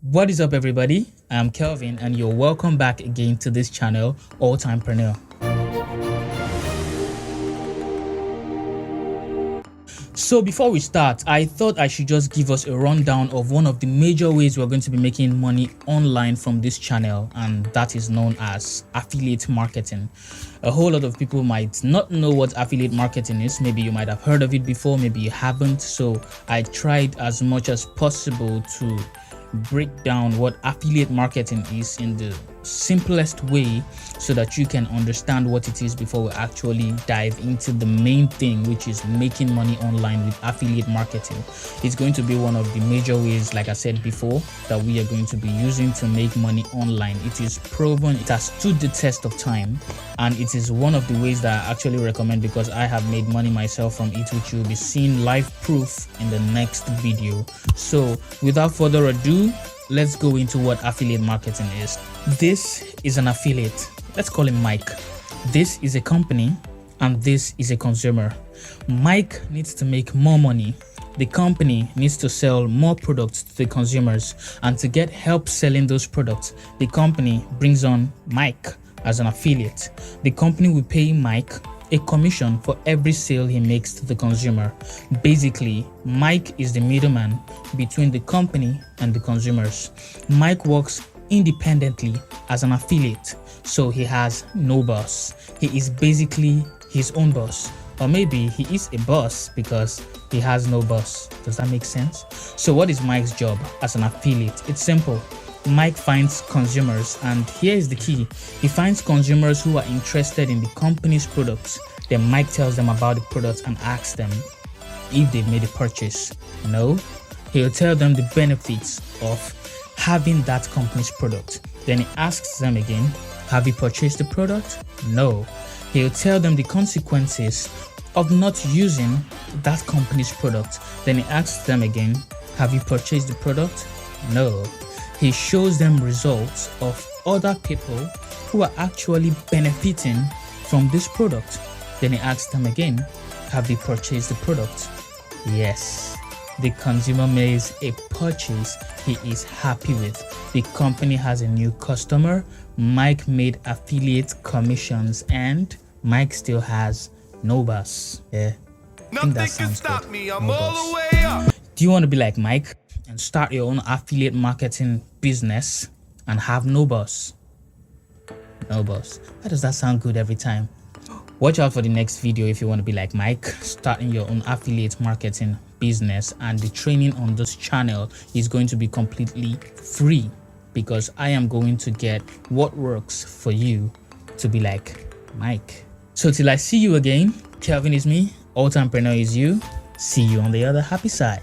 What is up, everybody? I'm Kelvin and you're welcome back again to this channel, AllTimePreneur. So before we start, I thought I should just give us a rundown of one of the major ways we're going to be making money online from this channel, and that is known as affiliate marketing. A whole lot of people might not know what affiliate marketing is. Maybe you might have heard of it before, maybe you haven't. So I tried as much as possible to break down what affiliate marketing is in the simplest way so that you can understand what it is before we actually dive into the main thing, which is making money online with affiliate marketing. It's going to be one of the major ways, like I said before, that we are going to be using to make money online. It is proven, it has stood the test of time, and it is one of the ways that I actually recommend because I have made money myself from it, which you'll be seeing live proof in the next video. So without further ado, let's go into what affiliate marketing is. This is an affiliate. Let's call him Mike. This is a company and this is a consumer. Mike needs to make more money. The company needs to sell more products to the consumers, and to get help selling those products, the company brings on Mike as an affiliate. The company will pay Mike a commission for every sale he makes to the consumer. Basically, Mike is the middleman between the company and the consumers. Mike works independently as an affiliate, so he has no boss. He is basically his own boss, or maybe he is a boss because he has no boss. Does that make sense? So what is Mike's job as an affiliate? It's simple. Mike finds consumers, and here is the key. He finds consumers who are interested in the company's products. Then Mike tells them about the products and asks them if they've made a purchase. No, he'll tell them the benefits of having that company's product. Then he asks them again, have you purchased the product? No. He'll tell them the consequences of not using that company's product. Then he asks them again, have you purchased the product? No. He shows them results of other people who are actually benefiting from this product. Then he asks them again, have they purchased the product? Yes. The consumer makes a purchase he is happy with. The company has a new customer. Mike made affiliate commissions, and Mike still has no boss. Yeah, I think that sounds good. No boss. Do you want to be like Mike and start your own affiliate marketing business and have no boss? No boss. Why does that sound good every time? Watch out for the next video if you want to be like Mike, starting your own affiliate marketing business. And the training on this channel is going to be completely free because I am going to get what works for you to be like Mike. So till I see you again, Kelvin is me, AllTimePreneur is you. See you on the other happy side.